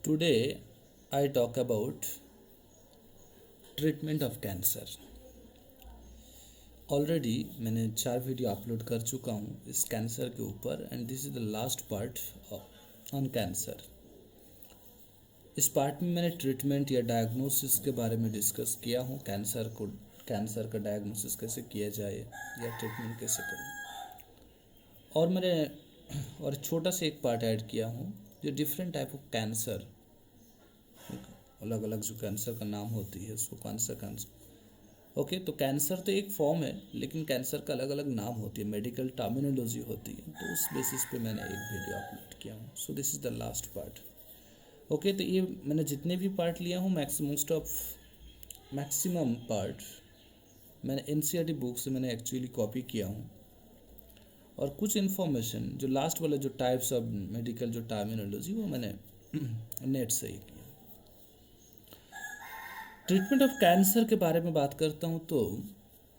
Today I talk about treatment of cancer. Already मैंने 4 video upload कर चुका हूँ इस कैंसर के ऊपर and this is the last part on cancer. इस पार्ट में मैंने ट्रीटमेंट या डायग्नोसिस के बारे में डिस्कस किया हूँ। कैंसर का डायग्नोसिस कैसे किया जाए या ट्रीटमेंट कैसे करें, और मैंने और छोटा सा एक पार्ट ऐड किया हूँ जो डिफरेंट टाइप ऑफ कैंसर, अलग अलग जो कैंसर का नाम होती है उसको कैंसर ओके। तो कैंसर तो एक फॉर्म है, लेकिन कैंसर का अलग अलग नाम होती है, मेडिकल टर्मिनोलॉजी होती है। तो उस बेसिस पे मैंने एक वीडियो अपलोड किया हूँ। So this is the last part. Okay, तो ये मैंने जितने भी पार्ट लिया हूँ मैक्सिमम पार्ट मैंने एनसीईआरटी बुक से मैंने एक्चुअली कॉपी किया हूँ, और कुछ इन्फॉर्मेशन जो लास्ट वाला जो टाइप्स ऑफ मेडिकल जो टर्मिनोलॉजी वो मैंने नेट से ही किया। ट्रीटमेंट ऑफ कैंसर के बारे में बात करता हूँ तो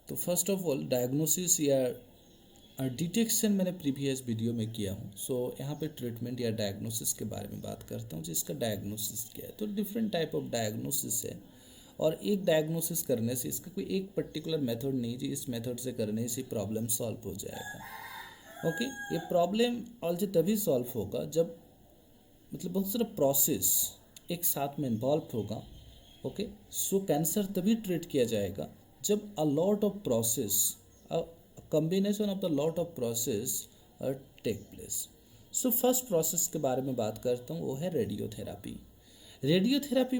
फर्स्ट ऑफ ऑल डायग्नोसिस या डिटेक्शन मैंने प्रीवियस वीडियो में किया हूँ। सो यहाँ पे ट्रीटमेंट या डायग्नोसिस के बारे में बात करता हूँ, जिसका डायग्नोसिस क्या है। तो डिफरेंट टाइप ऑफ डायग्नोसिस है, और एक डायग्नोसिस करने से इसका कोई एक पर्टिकुलर मेथड नहीं जी इस मेथड से करने से प्रॉब्लम सॉल्व हो जाएगा। ओके, ये प्रॉब्लम ऑल्सो तभी सॉल्व होगा जब मतलब बहुत सारा प्रोसेस एक साथ में इन्वॉल्व होगा। ओके, सो कैंसर तभी ट्रीट किया जाएगा जब a lot of process, a combination of the lot of process take place. So first process के बारे में बात करता हूँ, वो है रेडियोथेरापी। रेडियोथेरापी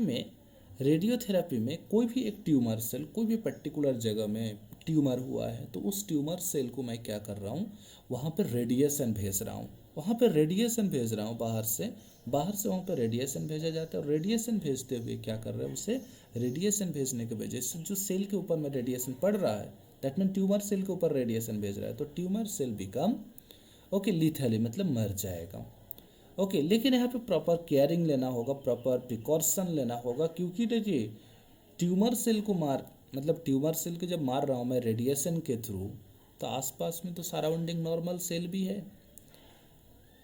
में कोई भी एक ट्यूमर सेल, कोई भी पर्टिकुलर जगह में ट्यूमर हुआ है तो उस ट्यूमर सेल को मैं क्या कर रहा हूँ, वहाँ पर रेडिएशन भेज रहा हूँ। बाहर से वहाँ पर रेडिएशन भेजा जाता है, और रेडिएशन भेजते हुए क्या कर रहे हैं, उसे रेडिएशन भेजने की वजह से जो सेल के ऊपर में रेडिएशन पड़ रहा है, दैट मीन ट्यूमर सेल के ऊपर रेडिएशन भेज रहा है, तो ट्यूमर सेल बिकम ओके लिथली, मतलब मर जाएगा। ओके, लेकिन यहाँ पे प्रॉपर केयरिंग लेना होगा, प्रॉपर प्रिकॉशन लेना होगा, क्योंकि देखिए ट्यूमर सेल के जब मार रहा हूँ मैं रेडिएशन के थ्रू, तो आसपास में तो सराउंडिंग नॉर्मल सेल भी है,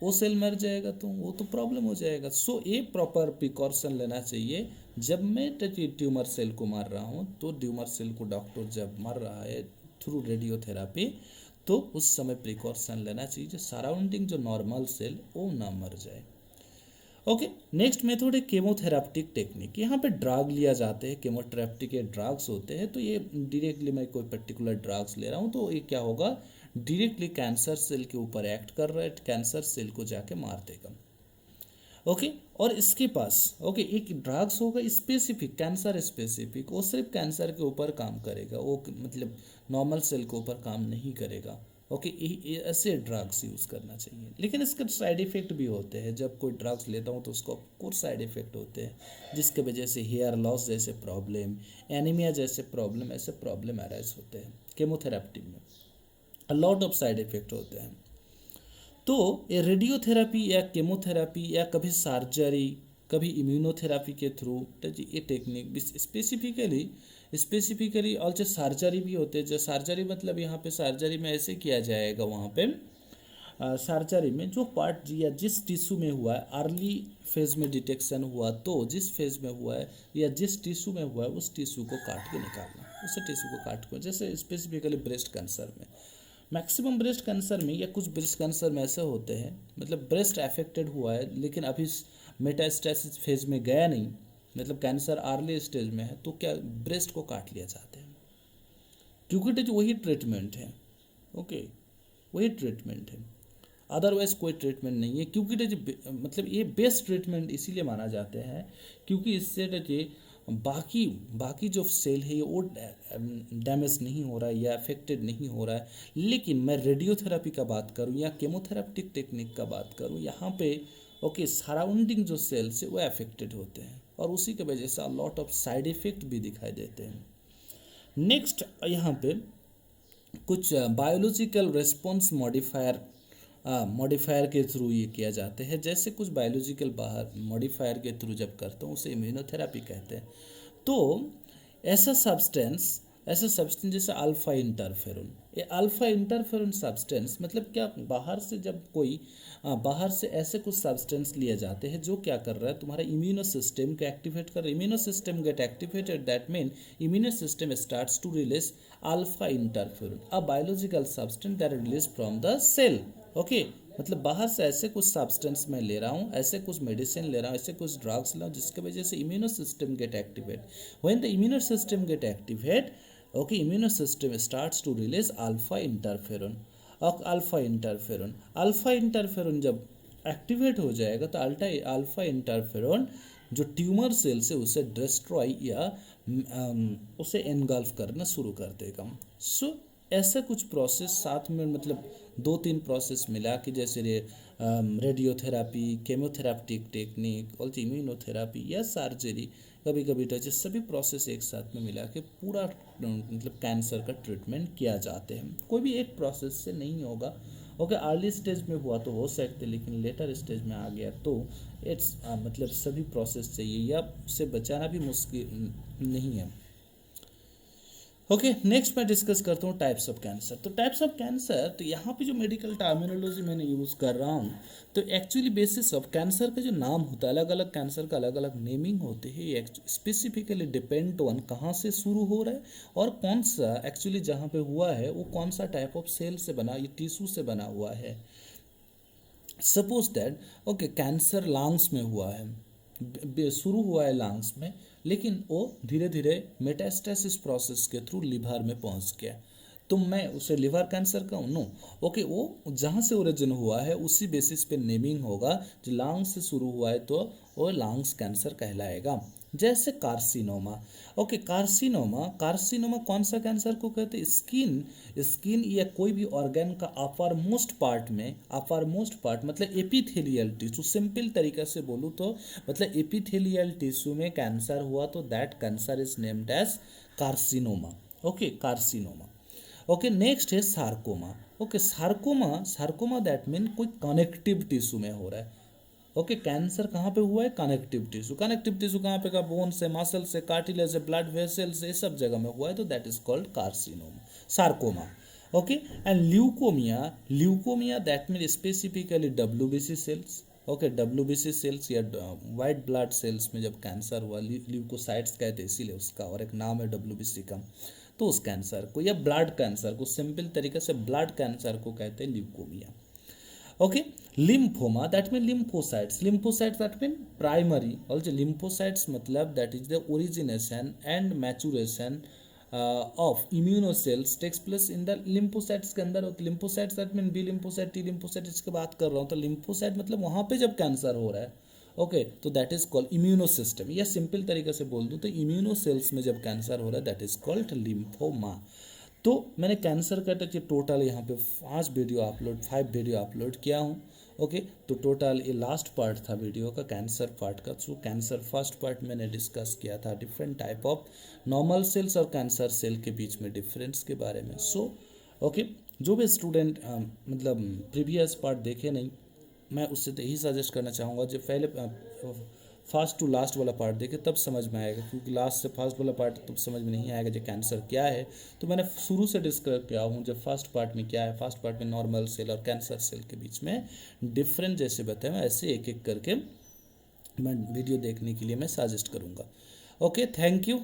वो सेल मर जाएगा तो वो तो प्रॉब्लम हो जाएगा। सो ये प्रॉपर प्रिकॉशन लेना चाहिए। जब मैं ट्यूमर सेल को मार रहा हूँ तो ट्यूमर सेल को डॉक्टर जब मार रहा है थ्रू रेडियोथेरापी, तो उस समय प्रिकॉशन लेना चाहिए जो सराउंडिंग जो नॉर्मल सेल वो ना मर जाए। ओके, नेक्स्ट मेथड है केमोथेराप्टिक टेक्निक। यहाँ पे ड्रग लिया जाते हैं, केमोथेराप्टिक के ड्रग्स होते हैं। तो ये डायरेक्टली मैं कोई पर्टिकुलर ड्रग्स ले रहा हूँ तो ये क्या होगा, डायरेक्टली कैंसर सेल के ऊपर एक्ट कर रहा है, कैंसर सेल को जाके मार देगा। ओके, और इसके पास ओके एक ड्रग्स होगा स्पेसिफिक, कैंसर स्पेसिफिक, वो सिर्फ कैंसर के ऊपर काम करेगा, वो मतलब नॉर्मल सेल के ऊपर काम नहीं करेगा। ओके, ऐसे ड्रग्स यूज़ करना चाहिए, लेकिन इसके साइड इफ़ेक्ट भी होते हैं। जब कोई ड्रग्स लेता हूँ तो उसको कुछ साइड इफ़ेक्ट होते हैं, जिसके वजह से हेयर लॉस जैसे प्रॉब्लम, एनीमिया जैसे प्रॉब्लम, ऐसे प्रॉब्लम अराइज होते हैं केमोथेरापी में। अ लॉट ऑफ साइड इफ़ेक्ट होते हैं। तो ये रेडियोथेरापी या केमोथेरापी या कभी सर्जरी, कभी इम्यूनोथेरापी के थ्रू ये टेक्निक स्पेसिफिकली ऑल्सो सर्जरी भी होते हैं। जो सर्जरी मतलब यहाँ पे सर्जरी में ऐसे किया जाएगा, वहाँ पे सर्जरी में जो पार्ट या जिस टिश्यू में हुआ है, अर्ली फेज में डिटेक्शन हुआ तो जिस फेज में हुआ है या जिस टिश्यू में हुआ है उस टिश्यू को काट के निकालना, उस टिश्यू को काट के, जैसे स्पेसिफिकली ब्रेस्ट कैंसर में, मैक्सिमम ब्रेस्ट कैंसर में या कुछ ब्रेस्ट कैंसर में ऐसे होते हैं, मतलब ब्रेस्ट अफेक्टेड हुआ है लेकिन अभी मेटास्टेसिस फेज में गया नहीं, मतलब कैंसर अर्ली स्टेज में है, तो क्या ब्रेस्ट को काट लिया जाता है, क्योंकि तो वही ट्रीटमेंट है। ओके, वही ट्रीटमेंट है, अदरवाइज कोई ट्रीटमेंट नहीं है। क्योंकि मतलब ये बेस्ट ट्रीटमेंट इसीलिए माना जाते हैं क्योंकि इससे बाकी बाकी जो सेल है वो डैमेज नहीं हो रहा है या अफेक्टेड नहीं हो रहा है। लेकिन मैं रेडियोथेरापी का बात करूं या केमोथेराप्टिक टेक्निक का बात करूं, यहाँ पे ओके सराउंडिंग जो सेल्स है वो अफेक्टेड होते हैं, और उसी की वजह से लॉट ऑफ साइड इफेक्ट भी दिखाई देते हैं। नेक्स्ट यहाँ पे कुछ बायोलॉजिकल रेस्पॉन्स मॉडिफायर के थ्रू ये किया जाते हैं। जैसे कुछ बायोलॉजिकल बाहर मॉडिफायर के थ्रू जब करता हूँ उसे इम्यूनोथेरापी कहते हैं। तो ऐसा सब्सटेंस ऐसे सब्सटेंस जैसे अल्फा इंटरफेरोन। ये अल्फा इंटरफेरोन सब्सटेंस मतलब क्या, बाहर से जब कोई बाहर से ऐसे कुछ सब्सटेंस लिए जाते हैं जो क्या कर रहा है, तुम्हारा इम्यूनो सिस्टम को एक्टिवेट कर रहा है। Immuno system get activated, that mean immuno system starts to release alpha interferon, a biological substance that release from the cell. Okay, मतलब बाहर से ऐसे कुछ सब्सटेंस मैं ले रहा हूँ, ऐसे कुछ मेडिसिन ले रहा हूँ, ऐसे कुछ ड्रग्स ले रहा हूँ जिसकी वजह से immuno system get activate. When the immuno system get activate, okay, immune system starts to release alpha interferon। और अल्फा इंटरफेरोन जब एक्टिवेट हो जाएगा तो अल्फा इंटरफेरोन जो ट्यूमर सेल से उसे डिस्ट्रॉय या उसे एनगल्फ करना शुरू कर देगा। सो ऐसा कुछ प्रोसेस साथ में, मतलब 2-3 प्रोसेस मिला कि जैसे रेडियोथेरापी, केमोथेरापिक टेक्निक और इम्यूनोथेरापी या सर्जरी, कभी कभी टच, सभी प्रोसेस एक साथ में मिला के पूरा मतलब कैंसर का ट्रीटमेंट किया जाते हैं। कोई भी एक प्रोसेस से नहीं होगा। ओके, अर्ली स्टेज में हुआ तो हो सकते, लेकिन लेटर स्टेज में आ गया तो इट्स मतलब सभी प्रोसेस चाहिए, या उससे बचाना भी मुश्किल नहीं है। ओके, नेक्स्ट मैं डिस्कस करता हूँ टाइप्स ऑफ कैंसर। तो टाइप्स ऑफ कैंसर, तो यहाँ पे जो मेडिकल टर्मिनोलॉजी मैंने यूज़ कर रहा हूँ, तो एक्चुअली बेसिस ऑफ कैंसर का जो नाम होता है, अलग अलग कैंसर का अलग अलग नेमिंग होते हैं। ये स्पेसिफिकली डिपेंड ऑन कहाँ से शुरू हो रहा है और कौन सा एक्चुअली जहाँ पे हुआ है वो कौन सा टाइप ऑफ सेल से बना, ये टिश्यू से बना हुआ है। Suppose that okay, cancer lungs में हुआ है, शुरू हुआ है लंग्स में, लेकिन वो धीरे धीरे मेटास्टेसिस प्रोसेस के थ्रू लिवर में पहुंच गया, तो मैं उसे लिवर कैंसर कहूँ? नो। ओके, वो जहाँ से ओरिजिन हुआ है उसी बेसिस पे नेमिंग होगा। जो लंग्स से शुरू हुआ है तो वो लंग्स कैंसर कहलाएगा। जैसे कार्सिनोमा। ओके, कार्सिनोमा कौन सा कैंसर को कहते हैं? स्किन या कोई भी ऑर्गन का अपर मोस्ट पार्ट में, अपर मोस्ट पार्ट मतलब एपिथेलियल टिश्यू, सिंपल तरीके से बोलूँ तो मतलब एपिथेलियल टिश्यू में कैंसर हुआ तो that cancer is named as carcinoma. Okay, carcinoma. Okay, next है sarcoma. Okay, sarcoma that mean कोई कनेक्टिव टिश्यू में हो रहा है। ओके, कैंसर कहाँ पे हुआ है? Connective tissue. कनेक्टिव टिश्यू कहाँ पे का? बोन से, मसल से, कार्टिलेज से, ब्लड वेसल से, सब जगह में हुआ है तो that is called carcinoma, sarcoma. Okay, and leukaemia that mean specifically WBC cells. Okay, WBC cells या वाइट ब्लड सेल्स में जब कैंसर हुआ, ल्यूकोसाइट्स कहते हैं इसीलिए उसका, और एक नाम है डब्ल्यूबीसी का, तो उस कैंसर को या ब्लड कैंसर को, सिंपल तरीके से ब्लड कैंसर को कहते हैं leukaemia. Okay, lymphoma that mean lymphocytes that mean primary, also lymphocytes मतलब that is the origination and maturation of immunocells takes place in the lymphocytes के अंदर। Lymphocytes that mean B lymphocyte, T lymphocyte, इसकी बात कर रहा हूँ। तो lymphocyte मतलब वहाँ पे जब कैंसर हो रहा है, ओके, तो that is called immuno system, या सिंपल तरीके से बोल दूँ तो इम्यूनो सेल्स में जब कैंसर हो रहा है दैट इज कॉल्ड लिम्फोमा। तो मैंने कैंसर का टच टोटल यहाँ पे 5 वीडियो अपलोड किया हूँ। ओके, तो टोटल ये लास्ट पार्ट था वीडियो का, कैंसर पार्ट का। सो कैंसर फर्स्ट पार्ट मैंने डिस्कस किया था different type of normal sales और कैंसर सेल के बीच में डिफरेंस के बारे में। सो ओके, जो भी स्टूडेंट मतलब प्रीवियस पार्ट देखे नहीं, मैं उससे तो यही सजेस्ट करना चाहूँगा जो पहले फर्स्ट टू लास्ट वाला पार्ट देखे तब समझ में आएगा, क्योंकि लास्ट से फर्स्ट वाला पार्ट तब समझ में नहीं आएगा जो कैंसर क्या है। तो मैंने शुरू से डिस्कस किया हूँ जब फर्स्ट पार्ट में क्या है, फर्स्ट पार्ट में नॉर्मल सेल और कैंसर सेल के बीच में डिफरेंट जैसे बताया, मैं ऐसे एक एक करके मैं वीडियो देखने के लिए मैं सजेस्ट करूँगा। Okay, thank you.